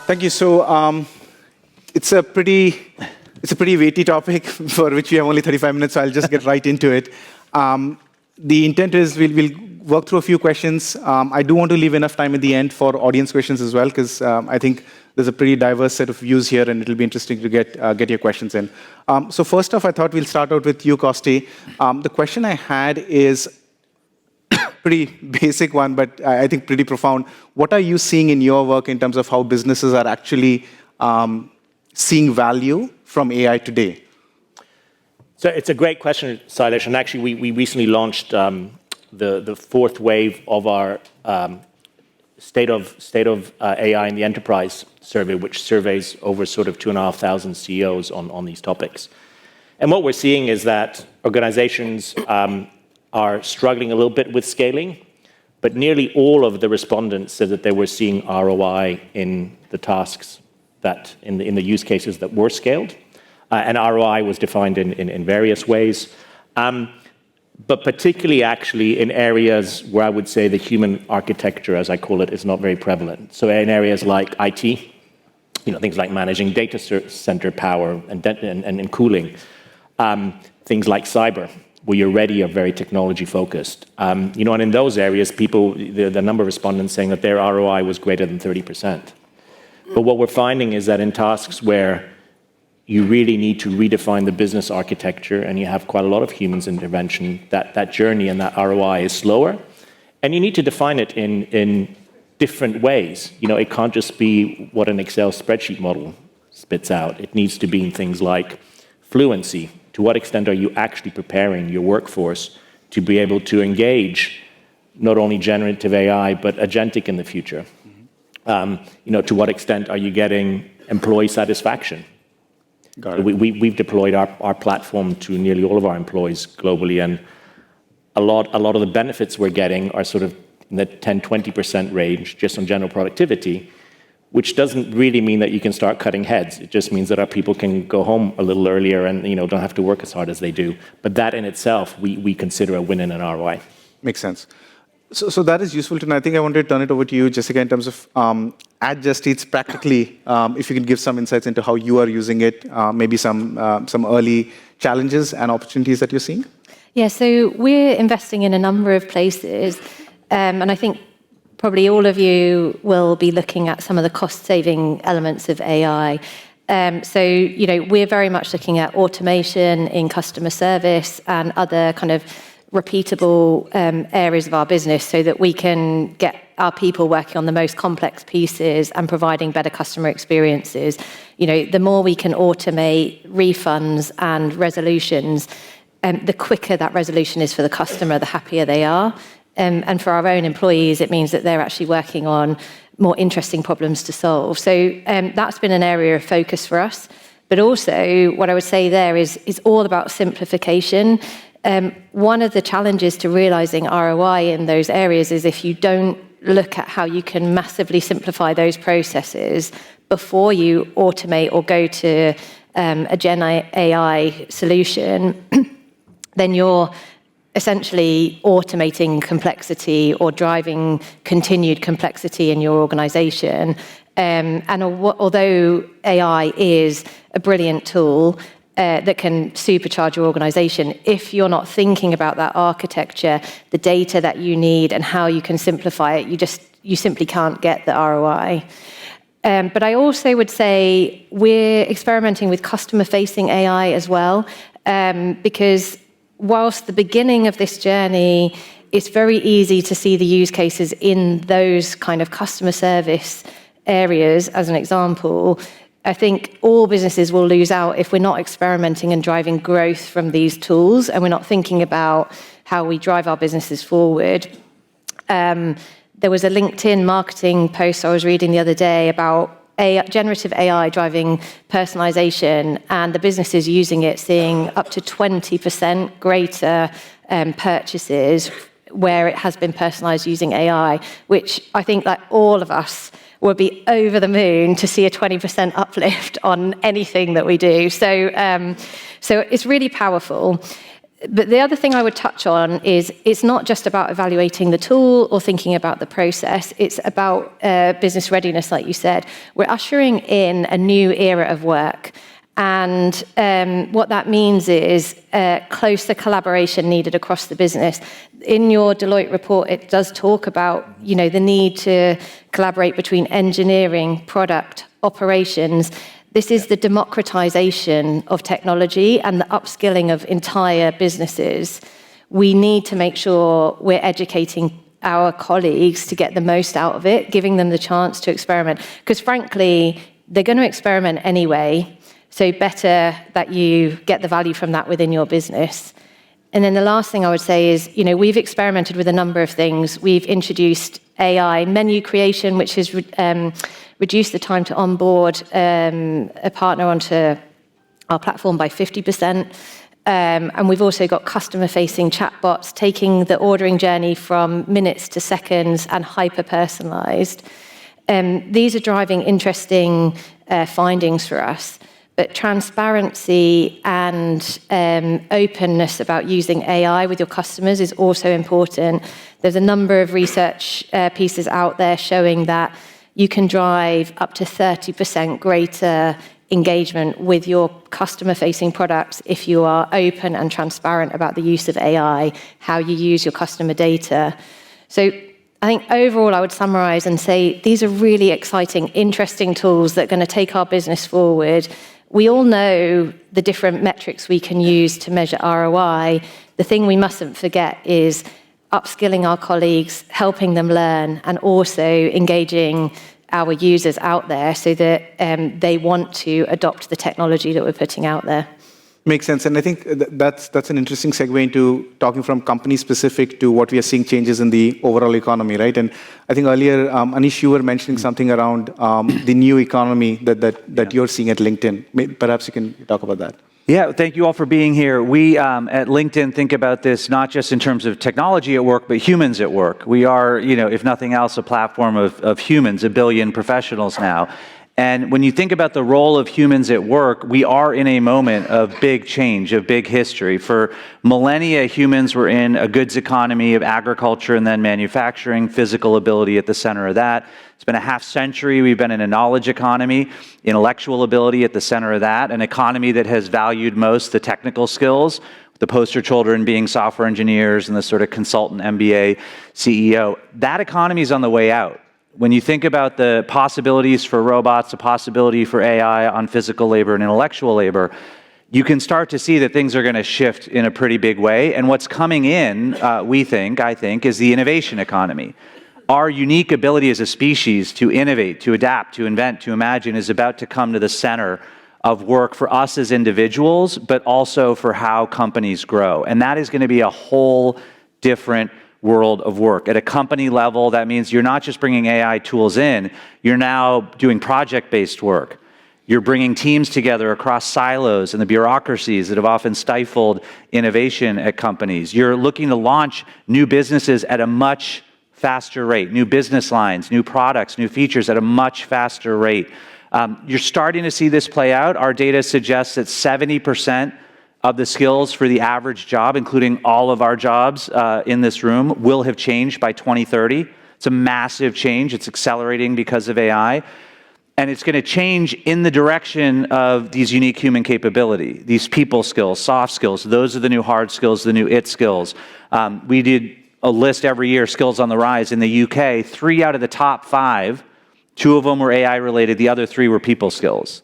Thank you. So it's a pretty weighty topic for which we have only 35 minutes, so I'll just get right into it. The intent is we'll work through a few questions. I do want to leave enough time at the end for audience questions as well, because I think there's a pretty diverse set of views here, and it'll be interesting to get your questions in. So first off, I thought we'll start out with you, Costi. The question I had is pretty basic one, but I think pretty profound. What are you seeing in your work in terms of how businesses are actually seeing value from AI today? So it's a great question, Shailesh, and actually we recently launched the fourth wave of our state of AI in the enterprise survey, which surveys over sort of 2,500 CEOs on these topics. And what we're seeing is that organizations are struggling a little bit with scaling, but nearly all of the respondents said that they were seeing ROI in the tasks that in the use cases that were scaled. And ROI was defined in various ways, but particularly actually in areas where I would say the human architecture, as I call it, is not very prevalent. So in areas like IT, things like managing data center power and cooling, things like cyber, where you're already are very technology focused. And in those areas, the number of respondents saying that their ROI was greater than 30%. But what we're finding is that in tasks where you really need to redefine the business architecture and you have quite a lot of humans intervention, that journey and that ROI is slower. And you need to define it in different ways. It can't just be what an Excel spreadsheet model spits out. It needs to be in things like fluency. To what extent are you actually preparing your workforce to be able to engage not only generative AI, but agentic in the future? To what extent are you getting employee satisfaction? Got it. We've deployed our platform to nearly all of our employees globally, and a lot of the benefits we're getting are sort of in the 10-20% range just on general productivity, which doesn't really mean that you can start cutting heads. It just means that our people can go home a little earlier and don't have to work as hard as they do. But that in itself, we consider a win in an ROI. Makes sense. So that is useful to know. I think I wanted to turn it over to you, Jessica, in terms of at Just Eats practically, if you can give some insights into how you are using it, maybe some early challenges and opportunities that you're seeing. Yeah, so we're investing in a number of places, and I think probably all of you will be looking at some of the cost-saving elements of AI. So we're very much looking at automation in customer service and other kind of repeatable areas of our business so that we can get our people working on the most complex pieces and providing better customer experiences. The more we can automate refunds and resolutions, the quicker that resolution is for the customer, the happier they are. And for our own employees, it means that they're actually working on more interesting problems to solve. So that's been an area of focus for us. But also, what I would say there is all about simplification. One of the challenges to realizing ROI in those areas is if you don't look at how you can massively simplify those processes before you automate or go to a Gen AI solution, then you're essentially automating complexity or driving continued complexity in your organization. And although AI is a brilliant tool, that can supercharge your organization, if you're not thinking about that architecture, the data that you need and how you can simplify it, you simply can't get the ROI. But I also would say we're experimenting with customer-facing AI as well, because whilst the beginning of this journey, it's very easy to see the use cases in those kind of customer service areas, as an example. I think all businesses will lose out if we're not experimenting and driving growth from these tools, and we're not thinking about how we drive our businesses forward. There was a LinkedIn marketing post I was reading the other day about generative AI driving personalization, and the businesses using it seeing up to 20% greater purchases where it has been personalized using AI, which I think like all of us would be over the moon to see a 20% uplift on anything that we do. So it's really powerful. But the other thing I would touch on is it's not just about evaluating the tool or thinking about the process. It's about business readiness, like you said. We're ushering in a new era of work. And what that means is closer collaboration needed across the business. In your Deloitte report, it does talk about, the need to collaborate between engineering, product, operations. This is the democratization of technology and the upskilling of entire businesses. We need to make sure we're educating our colleagues to get the most out of it, giving them the chance to experiment. Because frankly, they're going to experiment anyway. So better that you get the value from that within your business. And then the last thing I would say is, we've experimented with a number of things. We've introduced AI menu creation, which has reduced the time to onboard a partner onto our platform by 50%. And we've also got customer-facing chatbots, taking the ordering journey from minutes to seconds and hyper-personalized. These are driving interesting findings for us. But transparency and openness about using AI with your customers is also important. There's a number of research pieces out there showing that you can drive up to 30% greater engagement with your customer-facing products if you are open and transparent about the use of AI, how you use your customer data. So I think overall I would summarize and say these are really exciting, interesting tools that are going to take our business forward. We all know the different metrics we can use to measure ROI. The thing we mustn't forget is upskilling our colleagues, helping them learn, and also engaging our users out there so that they want to adopt the technology that we're putting out there. Makes sense. And I think that's an interesting segue into talking from company specific to what we are seeing changes in the overall economy, right? And I think earlier, Anish, you were mentioning something around the new economy that you're seeing at LinkedIn. Perhaps you can talk about that. Yeah, thank you all for being here. We at LinkedIn think about this not just in terms of technology at work, but humans at work. We are, if nothing else, a platform of humans, 1 billion professionals now. And when you think about the role of humans at work, we are in a moment of big change, of big history. For millennia, humans were in a goods economy of agriculture and then manufacturing, physical ability at the center of that. It's been a half century. We've been in a knowledge economy, intellectual ability at the center of that, an economy that has valued most the technical skills, the poster children being software engineers and the sort of consultant MBA CEO. That economy is on the way out. When you think about the possibilities for robots, the possibility for AI on physical labor and intellectual labor, you can start to see that things are going to shift in a pretty big way. And what's coming in, I think, is the innovation economy. Our unique ability as a species to innovate, to adapt, to invent, to imagine is about to come to the center of work for us as individuals, but also for how companies grow. And that is going to be a whole different world of work. At a company level, that means you're not just bringing AI tools in, you're now doing project-based work. You're bringing teams together across silos and the bureaucracies that have often stifled innovation at companies. You're looking to launch new businesses at a much faster rate, new business lines, new products, new features at a much faster rate. You're starting to see this play out. Our data suggests that 70% of the skills for the average job, including all of our jobs in this room, will have changed by 2030. It's a massive change. It's accelerating because of AI. And it's going to change in the direction of these unique human capability, these people skills, soft skills. Those are the new hard skills, the new it skills. We did a list every year, skills on the rise. In the UK, 3 out of the top 5, 2 of them were AI related, the other 3 were people skills.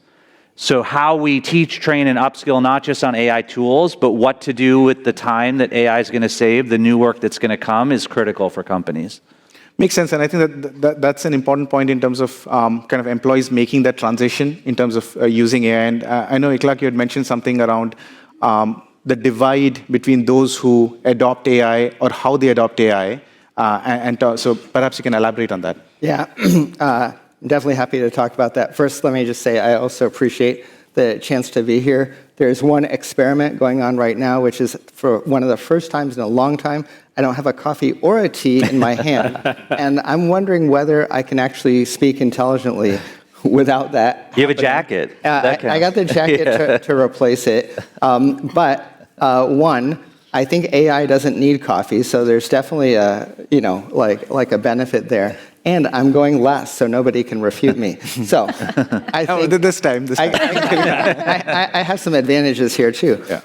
So how we teach, train, and upskill, not just on AI tools, but what to do with the time that AI is going to save, the new work that's going to come, is critical for companies. Makes sense, and I think that's an important point in terms of kind of employees making that transition in terms of using AI. And I know, Ikhlaq, you had mentioned something around the divide between those who adopt AI or how they adopt AI, so perhaps you can elaborate on that. Yeah. I'm definitely happy to talk about that. First, let me just say I also appreciate the chance to be here. There's one experiment going on right now, which is for one of the first times in a long time, I don't have a coffee or a tea in my hand. And I'm wondering whether I can actually speak intelligently without that. You have a jacket. I got the jacket to replace it. But one, I think AI doesn't need coffee, so there's definitely a, like a benefit there. And I'm going last, so nobody can refute me. So I think this time. I have some advantages here too. Yeah.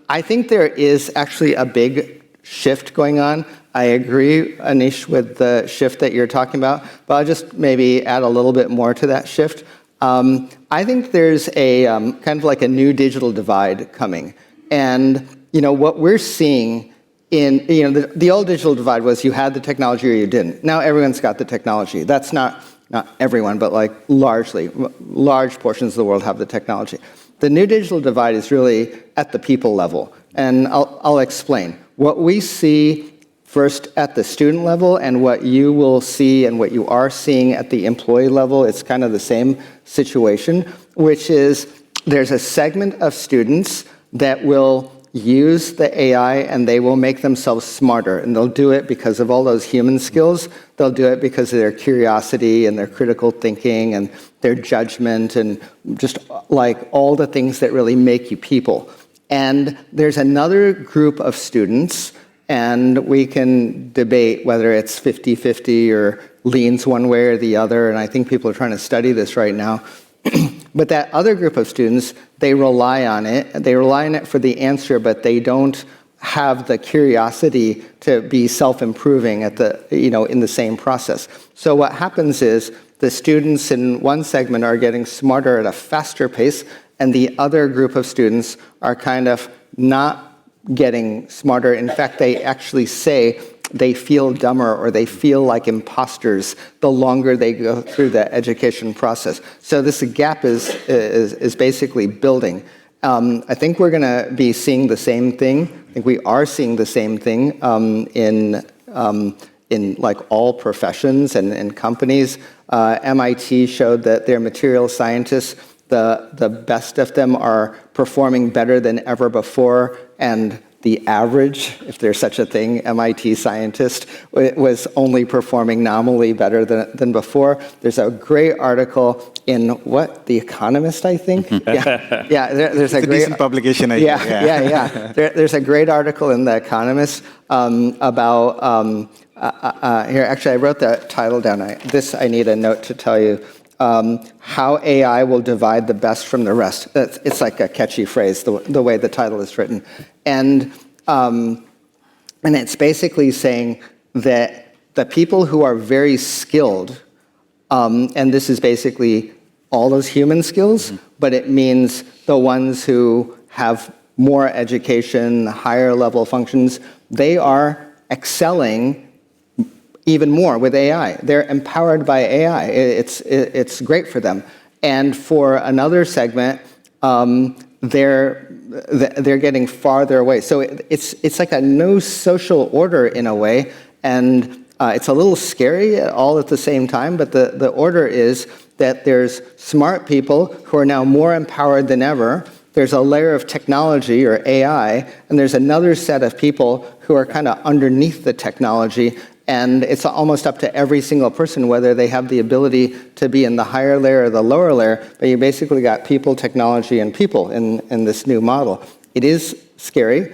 I think there is actually a big shift going on. I agree, Anish, with the shift that you're talking about, but I'll just maybe add a little bit more to that shift. I think there's a kind of like a new digital divide coming. And what we're seeing in, the old digital divide was you had the technology or you didn't. Now everyone's got the technology. That's not everyone, but like large portions of the world have the technology. The new digital divide is really at the people level. And I'll explain. What we see first at the student level and what you will see and what you are seeing at the employee level, it's kind of the same situation, which is there's a segment of students that will use the AI and they will make themselves smarter. And they'll do it because of all those human skills. They'll do it because of their curiosity and their critical thinking and their judgment and just like all the things that really make you people. And there's another group of students, and we can debate whether it's 50-50 or leans one way or the other, and I think people are trying to study this right now. But that other group of students, they rely on it. They rely on it for the answer, but they don't have the curiosity to be self-improving at the, in the same process. So what happens is the students in one segment are getting smarter at a faster pace, and the other group of students are kind of not getting smarter. In fact, they actually say they feel dumber or they feel like imposters the longer they go through the education process. So this gap is basically building. I think we're going to be seeing the same thing. I think we are seeing the same thing in like all professions and companies. MIT showed that their material scientists, the best of them are performing better than ever before, and the average, if there's such a thing, MIT scientist was only performing nominally better than before. There's a great article in The Economist, I think. There's a great decent publication. Yeah. There's a great article in The Economist about here. Actually, I wrote the title down. I need a note to tell you. How AI will divide the best from the rest. It's like a catchy phrase, the way the title is written. And it's basically saying that the people who are very skilled, and this is basically all those human skills, but it means the ones who have more education, higher level functions, they are excelling even more with AI. They're empowered by AI. It's great for them. And for another segment, they're getting farther away. So it's like a no social order in a way, and it's a little scary all at the same time. But the order is that there's smart people who are now more empowered than ever. There's a layer of technology or AI, and there's another set of people who are kind of underneath the technology. And it's almost up to every single person whether they have the ability to be in the higher layer or the lower layer, but you basically got people, technology, and people in this new model. It is scary.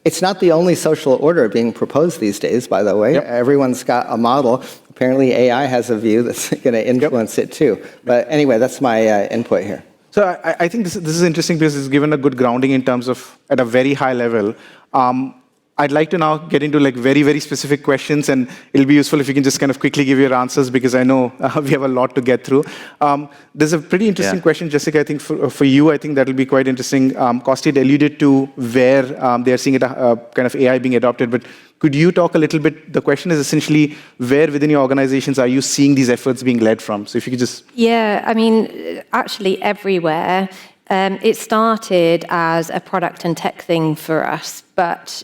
It's not the only social order being proposed these days, by the way. Yep. Everyone's got a model. Apparently AI has a view that's going to influence it too. But anyway, that's my input here. So I think this is interesting because it's given a good grounding in terms of, at a very high level. I'd like to now get into like very, very specific questions, and it'll be useful if you can just kind of quickly give your answers because I know we have a lot to get through. There's a pretty interesting question, Jessica, I think for you, I think that'll be quite interesting. Costi alluded to where they're seeing it kind of AI being adopted, but could you talk a little bit? The question is essentially where within your organizations are you seeing these efforts being led from? So if you could just... Yeah, I mean, actually everywhere. It started as a product and tech thing for us, but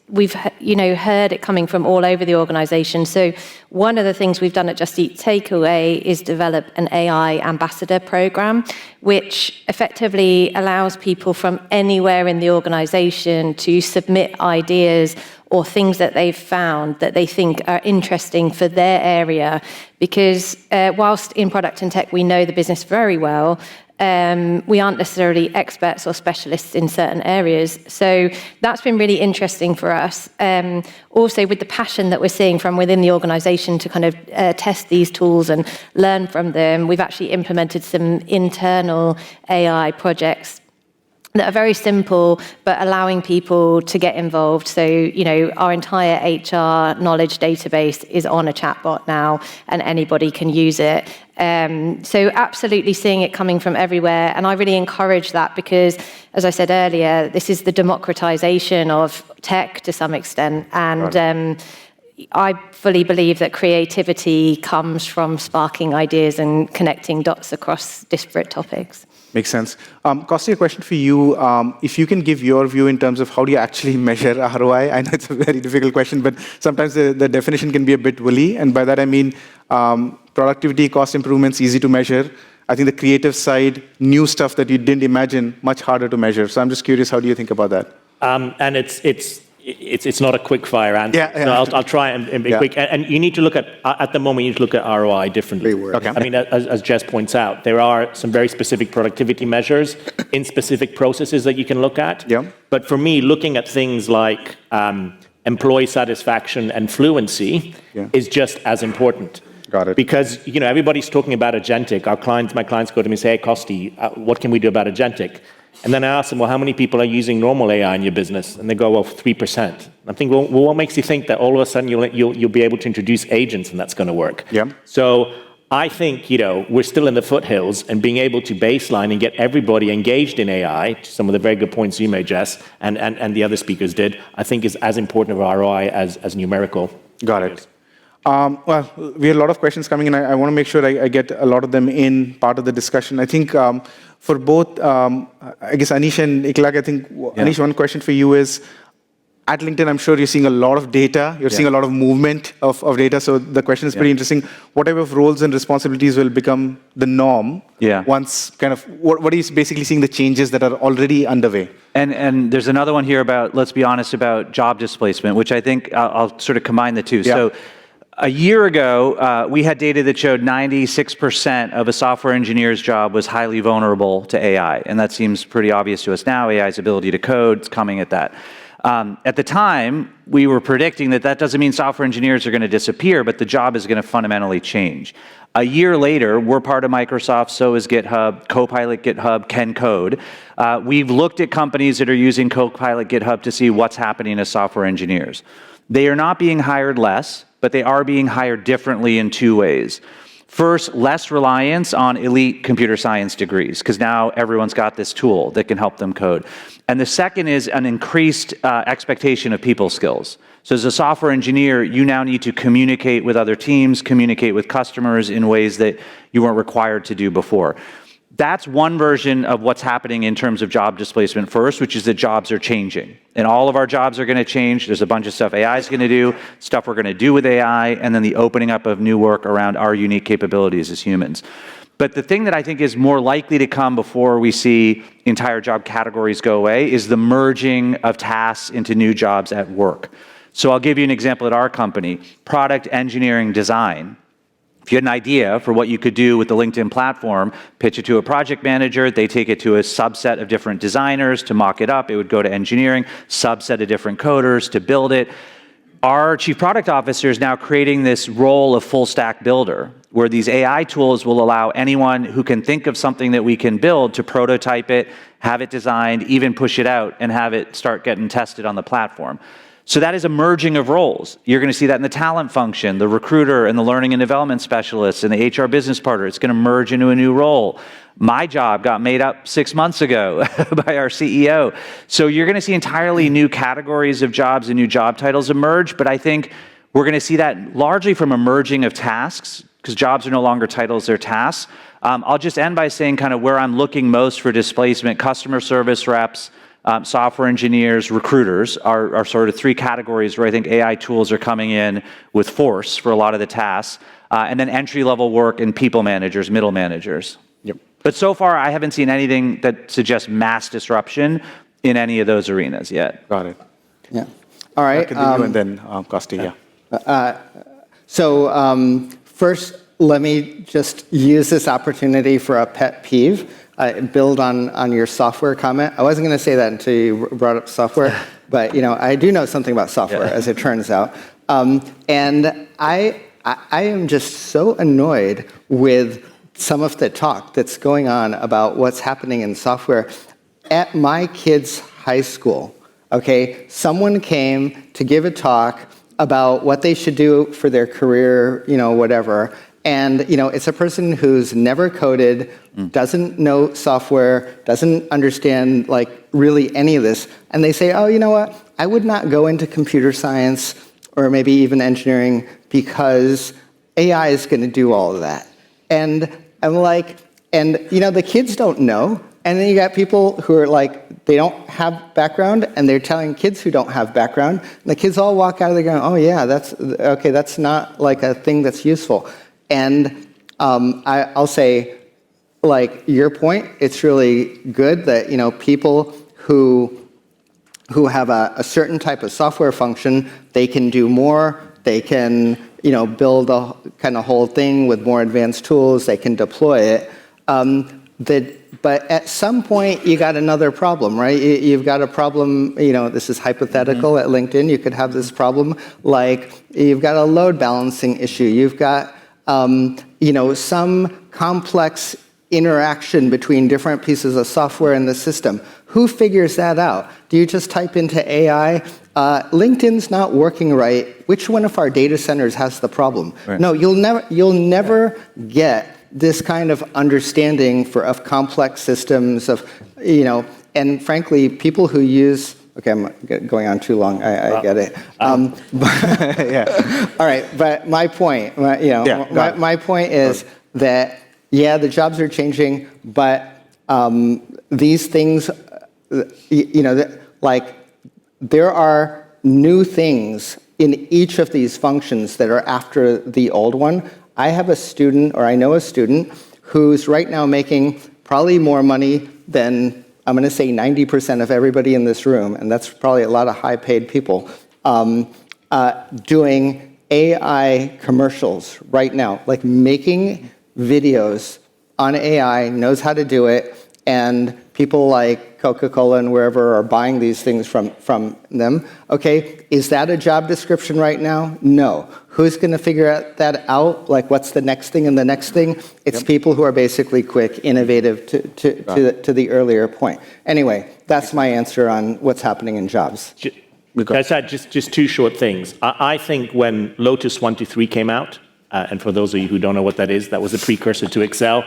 we've heard it coming from all over the organization. So one of the things we've done at Just Eat Takeaway is develop an AI ambassador program, which effectively allows people from anywhere in the organization to submit ideas or things that they've found that they think are interesting for their area. Because whilst in product and tech we know the business very well, we aren't necessarily experts or specialists in certain areas. So that's been really interesting for us. Also, with the passion that we're seeing from within the organization to kind of test these tools and learn from them, we've actually implemented some internal AI projects that are very simple, but allowing people to get involved. So, our entire HR knowledge database is on a chatbot now, and anybody can use it. So absolutely seeing it coming from everywhere. And I really encourage that because, as I said earlier, this is the democratization of tech to some extent. And I fully believe that creativity comes from sparking ideas and connecting dots across disparate topics. Makes sense. Costi, a question for you. If you can give your view in terms of how do you actually measure ROI? I know it's a very difficult question, but sometimes the definition can be a bit woolly. And by that, I mean productivity, cost improvements, easy to measure. I think the creative side, new stuff that you didn't imagine, much harder to measure. So I'm just curious, how do you think about that? And it's not a quick fire answer. Yeah. So I'll try and be quick. And you need to look at the moment, you need to look at ROI differently. Okay. I mean, as Jess points out, there are some very specific productivity measures in specific processes that you can look at. Yeah. But for me, looking at things like employee satisfaction and fluency is just as important. Got it. Because everybody's talking about agentic. My clients go to me and say, "Hey, Costi, what can we do about agentic?" And then I ask them, "Well, how many people are using normal AI in your business?" And they go, "Well, 3%." I'm thinking, well, what makes you think that all of a sudden you'll be able to introduce agents and that's going to work? Yeah. So I think we're still in the foothills, and being able to baseline and get everybody engaged in AI, some of the very good points you made, Jess, and the other speakers did, I think is as important of ROI as numerical. Got it. Well, we have a lot of questions coming in. I want to make sure I get a lot of them in part of the discussion. I think for both, I guess Anish and Ikhlaq, Anish, one question for you is, at LinkedIn, I'm sure you're seeing a lot of data. You're seeing a lot of movement of data. So the question is pretty interesting. What type of roles and responsibilities will become the norm once what are you basically seeing the changes that are already underway? And there's another one here about, let's be honest, about job displacement, which I think I'll sort of combine the two. So a year ago, we had data that showed 96% of a software engineer's job was highly vulnerable to AI. And that seems pretty obvious to us now. AI's ability to code is coming at that. At the time, we were predicting that doesn't mean software engineers are going to disappear, but the job is going to fundamentally change. A year later, we're part of Microsoft, so is GitHub, Copilot GitHub can code. We've looked at companies that are using Copilot GitHub to see what's happening as software engineers. They are not being hired less, but they are being hired differently in two ways. First, less reliance on elite computer science degrees, because now everyone's got this tool that can help them code. And the second is an increased expectation of people skills. So as a software engineer, you now need to communicate with other teams, communicate with customers in ways that you weren't required to do before. That's one version of what's happening in terms of job displacement first, which is that jobs are changing. And all of our jobs are going to change. There's a bunch of stuff AI is going to do, stuff we're going to do with AI, and then the opening up of new work around our unique capabilities as humans. But the thing that I think is more likely to come before we see entire job categories go away is the merging of tasks into new jobs at work. So I'll give you an example at our company, product engineering design. If you had an idea for what you could do with the LinkedIn platform, pitch it to a project manager, they take it to a subset of different designers to mock it up, it would go to engineering, subset of different coders to build it. Our chief product officer is now creating this role of full stack builder, where these AI tools will allow anyone who can think of something that we can build to prototype it, have it designed, even push it out and have it start getting tested on the platform. So that is a merging of roles. You're going to see that in the talent function, the recruiter and the learning and development specialist and the HR business partner. It's going to merge into a new role. My job got made up 6 months ago by our CEO. So you're going to see entirely new categories of jobs and new job titles emerge, but I think we're going to see that largely from a merging of tasks, because jobs are no longer titles, they're tasks. I'll just end by saying kind of where I'm looking most for displacement, customer service reps, software engineers, recruiters are sort of three categories where I think AI tools are coming in with force for a lot of the tasks, and then entry-level work and people managers, middle managers. Yep. But so far, I haven't seen anything that suggests mass disruption in any of those arenas yet. Got it. Yeah. All right. And then Costi, So first, let me just use this opportunity for a pet peeve. build on your software comment. I wasn't going to say that until you brought up software, but I do know something about software, as it turns out. And I am just so annoyed with some of the talk that's going on about what's happening in software. At my kids' high school, okay, someone came to give a talk about what they should do for their career, whatever. And, it's a person who's never coded, doesn't know software, doesn't understand, really any of this. And they say, oh, you know what? I would not go into computer science or maybe even engineering because AI is going to do all of that. And I'm like, the kids don't know. And then you got people who are they don't have background, and they're telling kids who don't have background. And the kids all walk out of there going, oh yeah, that's not a thing that's useful. And I'll say, your point, it's really good that, people who have a certain type of software function, they can do more, they can, build a kind of whole thing with more advanced tools, they can deploy it. But at some point, you got another problem, right? You've got a problem, this is hypothetical at LinkedIn, you could have this problem, you've got a load balancing issue, you've got, some complex interaction between different pieces of software in the system. Who figures that out? Do you just type into AI, LinkedIn's not working right, which one of our data centers has the problem? Right. No, you'll never get this kind of understanding of complex systems and frankly, people who use, okay, I'm going on too long, I get it. Yeah. All right, but my point, my point is that, the jobs are changing, but these things, there are new things in each of these functions that are after the old one. I have a student, or I know a student, who's right now making probably more money than, I'm going to say 90% of everybody in this room, and that's probably a lot of high-paid people, doing AI commercials right now, making videos on AI, knows how to do it, and people like Coca-Cola and wherever are buying these things from them. Okay, is that a job description right now? No. Who's going to figure that out? What's the next thing and the next thing? It's people who are basically quick, innovative to the earlier point. Anyway, that's my answer on what's happening in jobs. That's just two short things. I think when Lotus 1-3 came out, and for those of you who don't know what that is, that was a precursor to Excel.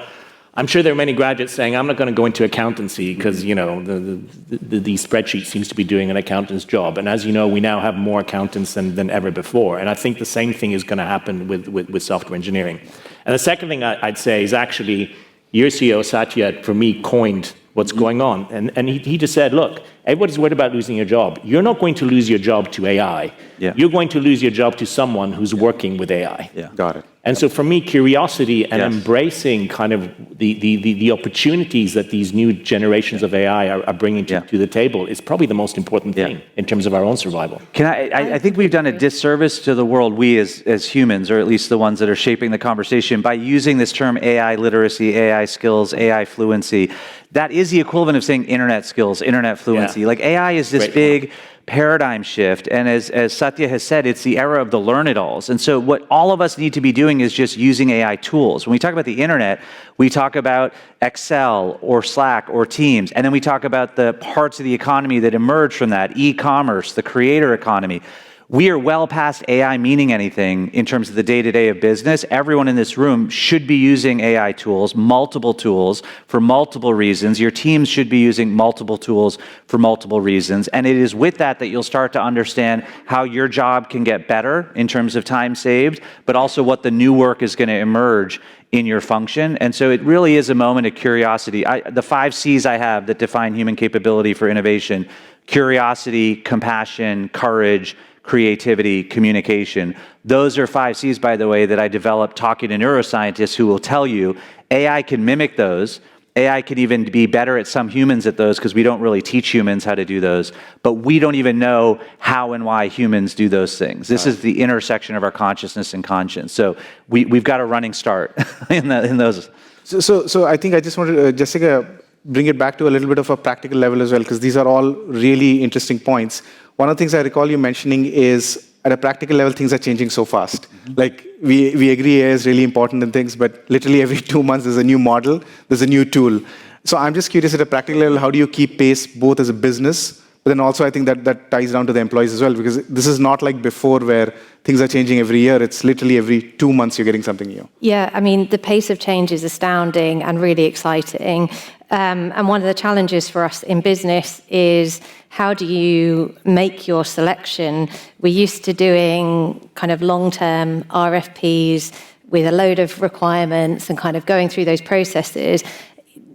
I'm sure there are many graduates saying, I'm not going to go into accountancy because, the spreadsheet seems to be doing an accountant's job. And as you know, we now have more accountants than ever before. And I think the same thing is going to happen with software engineering. And the second thing I'd say is actually, your CEO, Satya, for me, coined what's going on. And he just said, look, everybody's worried about losing your job. You're not going to lose your job to AI. Yeah. You're going to lose your job to someone who's working with AI. Yeah. Got it. And so for me, curiosity and embracing kind of the opportunities that these new generations of AI are bringing to the table is probably the most important thing in terms of our own survival. I think we've done a disservice to the world, we as humans, or at least the ones that are shaping the conversation, by using this term AI literacy, AI skills, AI fluency. That is the equivalent of saying internet skills, internet fluency. AI is this big paradigm shift, and as Satya has said, it's the era of the learn-it-alls. And so what all of us need to be doing is just using AI tools. When we talk about the internet, we talk about Excel or Slack or Teams, and then we talk about the parts of the economy that emerge from that, e-commerce, the creator economy. We are well past AI meaning anything in terms of the day-to-day of business. Everyone in this room should be using AI tools, multiple tools, for multiple reasons. Your teams should be using multiple tools for multiple reasons. And it is with that you'll start to understand how your job can get better in terms of time saved, but also what the new work is going to emerge in your function. And so it really is a moment of curiosity. The 5 C's I have that define human capability for innovation: curiosity, compassion, courage, creativity, communication. Those are 5 C's, by the way, that I developed talking to neuroscientists who will tell you AI can mimic those. AI can even be better at some humans at those because we don't really teach humans how to do those, but we don't even know how and why humans do those things. This is the intersection of our consciousness and conscience. So we've got a running start in those. So I think I just wanted to, Jessica, bring it back to a little bit of a practical level as well, because these are all really interesting points. One of the things I recall you mentioning is, at a practical level, things are changing so fast. Like, we agree AI is really important in things, but literally every 2 months there's a new model, there's a new tool. So I'm just curious, at a practical level, how do you keep pace both as a business, but then also I think that ties down to the employees as well, because this is not like before where things are changing every year. It's literally every 2 months you're getting something new. Yeah, I mean, the pace of change is astounding and really exciting. And one of the challenges for us in business is, how do you make your selection? We're used to doing kind of long-term RFPs with a load of requirements and kind of going through those processes.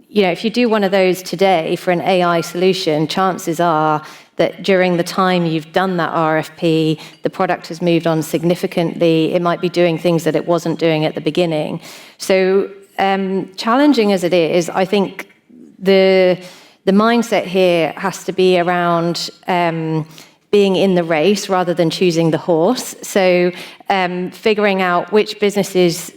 You know, if you do one of those today for an AI solution, chances are that during the time you've done that RFP, the product has moved on significantly. It might be doing things that it wasn't doing at the beginning. So challenging as it is, I think the mindset here has to be around being in the race rather than choosing the horse. So figuring out which businesses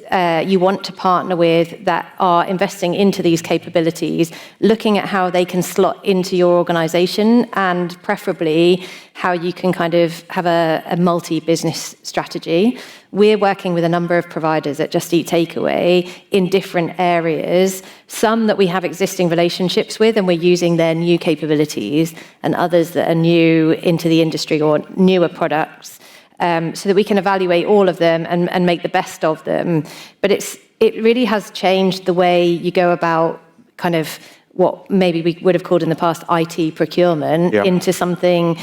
you want to partner with that are investing into these capabilities, looking at how they can slot into your organization, and preferably how you can kind of have a multi-business strategy. We're working with a number of providers at Just Eat Takeaway in different areas, some that we have existing relationships with and we're using their new capabilities, and others that are new into the industry or newer products, so that we can evaluate all of them and make the best of them. But it really has changed the way you go about kind of what maybe we would have called in the past IT procurement into something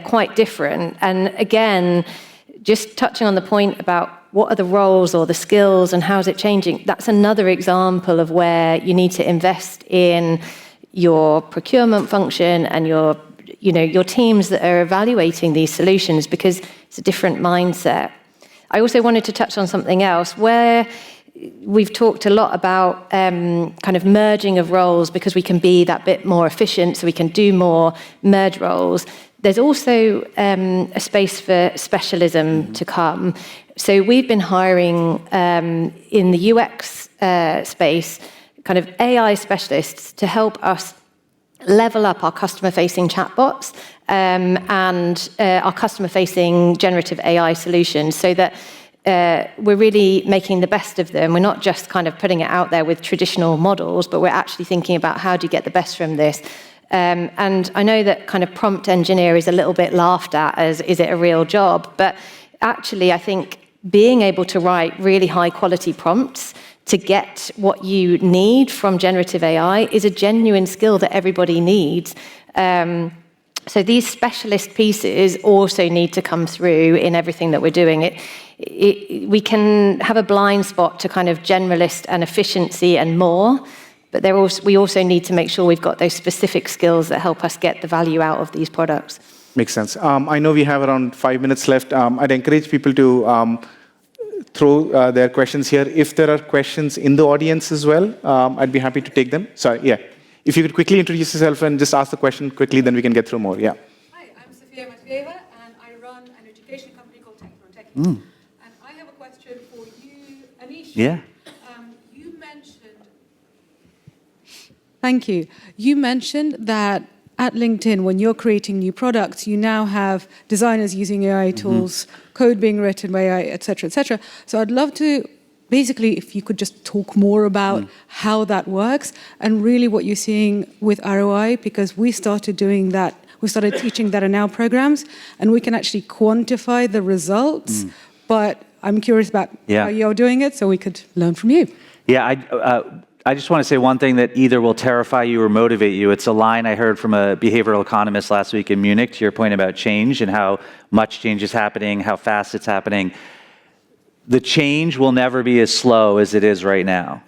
quite different. And again, just touching on the point about what are the roles or the skills and how is it changing, that's another example of where you need to invest in your procurement function and your teams that are evaluating these solutions, because it's a different mindset. I also wanted to touch on something else where we've talked a lot about kind of merging of roles because we can be that bit more efficient, so we can do more merge roles. There's also a space for specialism to come. So we've been hiring in the UX space kind of AI specialists to help us level up our customer-facing chatbots and our customer-facing generative AI solutions, so that we're really making the best of them. We're not just kind of putting it out there with traditional models, but we're actually thinking about how do you get the best from this. And I know that kind of prompt engineer is a little bit laughed at as, is it a real job? But actually, I think being able to write really high quality prompts to get what you need from generative AI is a genuine skill that everybody needs. So these specialist pieces also need to come through in everything that we're doing. We can have a blind spot to kind of generalist and efficiency and more, but we also need to make sure we've got those specific skills that help us get the value out of these products. Makes sense. I know we have around 5 minutes left. I'd encourage people to throw their questions here. If there are questions in the audience as well, I'd be happy to take them. Sorry, yeah. If you could quickly introduce yourself and just ask the question quickly, then we can get through more. Yeah. Hi, I'm Sofia Matveeva, and I run an education company called Techno. And I have a question for you, Anish. Yeah. You mentioned... Thank you. You mentioned that at LinkedIn, when you're creating new products, you now have designers using AI tools, code being written by AI, et cetera, et cetera. So I'd love to, basically, if you could just talk more about how that works and really what you're seeing with ROI, because we started doing that. We started teaching that in our programs, and we can actually quantify the results. But I'm curious about how you're doing it, so we could learn from you. Yeah, I just want to say one thing that either will terrify you or motivate you. It's a line I heard from a behavioral economist last week in Munich, to your point about change and how much change is happening, how fast it's happening. The change will never be as slow as it is right now.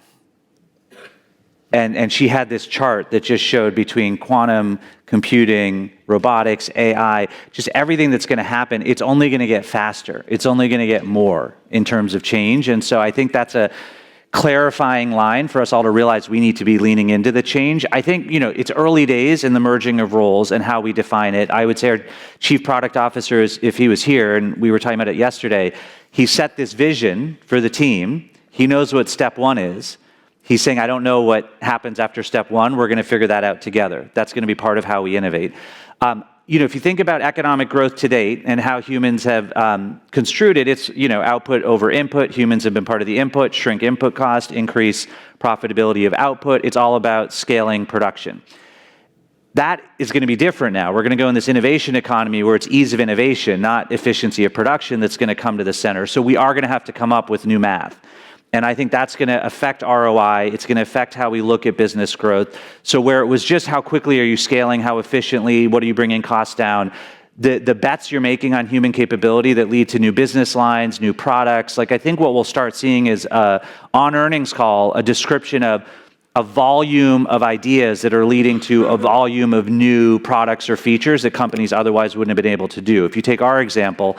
And she had this chart that just showed between quantum computing, robotics, AI, just everything that's going to happen, it's only going to get faster. It's only going to get more in terms of change. And so I think that's a clarifying line for us all to realize we need to be leaning into the change. I think, it's early days in the merging of roles and how we define it. I would say our chief product officer, if he was here, and we were talking about it yesterday, he set this vision for the team. He knows what step one is. He's saying, I don't know what happens after step one. We're going to figure that out together. That's going to be part of how we innovate. If you think about economic growth to date and how humans have construed it, it's, output over input. Humans have been part of the input, shrink input cost, increase profitability of output. It's all about scaling production. That is going to be different now. We're going to go in this innovation economy where it's ease of innovation, not efficiency of production, that's going to come to the center. So we are going to have to come up with new math. And I think that's going to affect ROI. It's going to affect how we look at business growth. So where it was just how quickly are you scaling, how efficiently, what are you bringing costs down, the bets you're making on human capability that lead to new business lines, new products. I think what we'll start seeing is on earnings call, a description of a volume of ideas that are leading to a volume of new products or features that companies otherwise wouldn't have been able to do. If you take our example,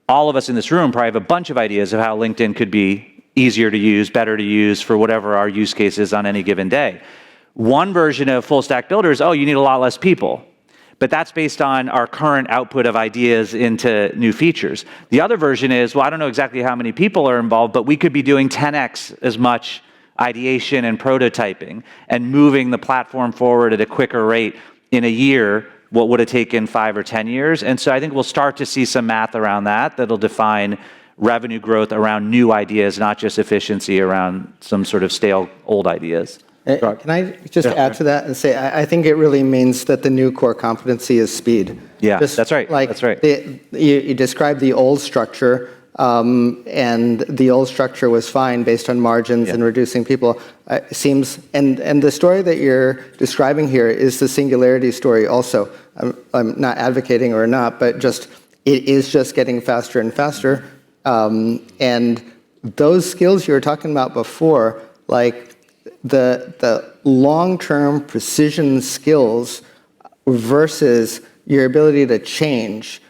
all of us in this room probably have a bunch of ideas of how LinkedIn could be easier to use, better to use for whatever our use case is on any given day. One version of full stack builder is, you need a lot less people. But that's based on our current output of ideas into new features. The other version is, I don't know exactly how many people are involved, but we could be doing 10x as much ideation and prototyping and moving the platform forward at a quicker rate in a year, what would have taken 5 or 10 years. And so I think we'll start to see some math around that'll define revenue growth around new ideas, not just efficiency around some sort of stale old ideas. Can I just add to that and say, I think it really means that the new core competency is speed. Yeah, that's right. That's right. You described the old structure, and the old structure was fine based on margins and reducing people. It seems, and the story that you're describing here is the singularity story also. I'm not advocating or not, but it is just getting faster and faster. And those skills you were talking about before, like the long-term precision skills versus your ability to change,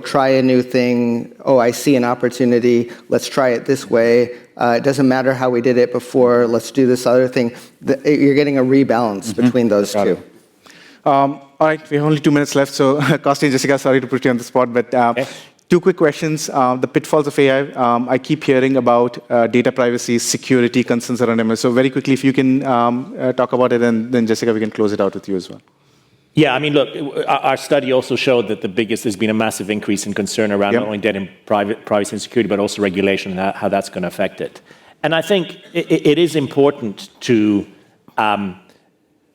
try a new thing, I see an opportunity, let's try it this way. It doesn't matter how we did it before, let's do this other thing. You're getting a rebalance between those two. All right, we have only 2 minutes left, so Costi and Jessica, sorry to put you on the spot, but two quick questions. The pitfalls of AI. I keep hearing about data privacy, security concerns around ML. So very quickly, if you can talk about it, and then Jessica, we can close it out with you as well. Yeah, look, our study also showed that there's been a massive increase in concern around not only data and privacy and security, but also regulation and how that's going to affect it. And I think it is important to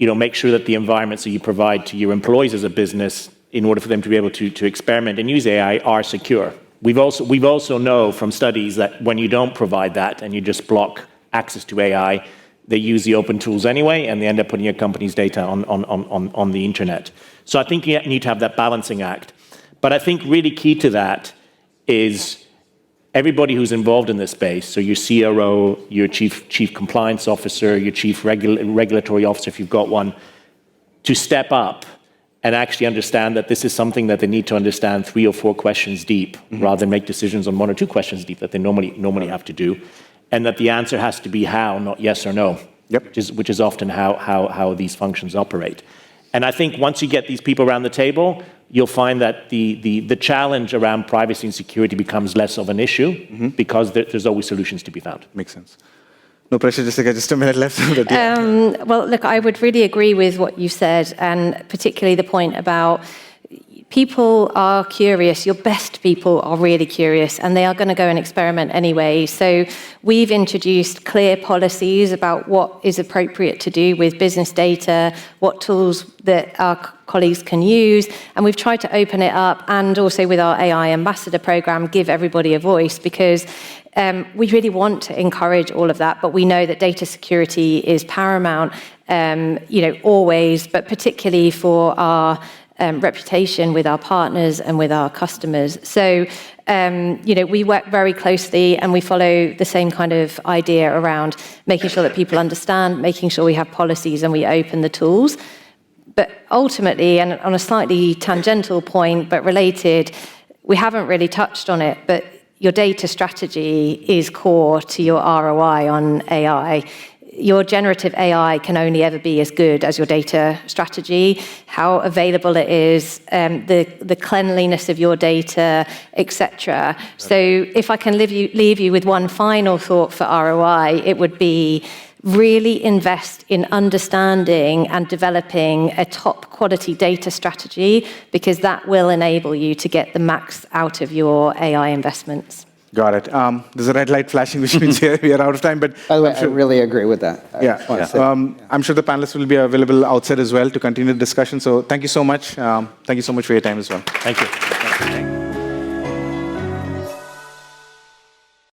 make sure that the environments that you provide to your employees as a business in order for them to be able to experiment and use AI are secure. We've also know from studies that when you don't provide that and you just block access to AI, they use the open tools anyway, and they end up putting your company's data on the internet. So I think you need to have that balancing act. But I think really key to that is everybody who's involved in this space, so your CRO, your chief compliance officer, your chief regulatory officer, if you've got one, to step up and actually understand that this is something that they need to understand 3 or 4 questions deep, rather than make decisions on 1 or 2 questions deep that they normally have to do, and that the answer has to be how, not yes or no, which is often how these functions operate. And I think once you get these people around the table, you'll find that the challenge around privacy and security becomes less of an issue because there's always solutions to be found. Makes sense. No pressure, Jessica, just a minute left. Well, look, I would really agree with what you said, and particularly the point about people are curious. Your best people are really curious, and they are going to go and experiment anyway. So we've introduced clear policies about what is appropriate to do with business data, what tools that our colleagues can use, and we've tried to open it up, and also with our AI ambassador program, give everybody a voice, because we really want to encourage all of that, but we know that data security is paramount, always, but particularly for our reputation with our partners and with our customers. So, we work very closely, and we follow the same kind of idea around making sure that people understand, making sure we have policies and we open the tools. But ultimately, and on a slightly tangential point, but related, we haven't really touched on it, but your data strategy is core to your ROI on AI. Your generative AI can only ever be as good as your data strategy, how available it is, the cleanliness of your data, etc. So if I can leave you with one final thought for ROI, it would be really invest in understanding and developing a top quality data strategy, because that will enable you to get the max out of your AI investments. Got it. There's a red light flashing, which means we are out of time. But By the way, I really agree with that. I'm sure the panelists will be available outside as well to continue the discussion. So thank you so much. Thank you so much for your time as well. Thank you.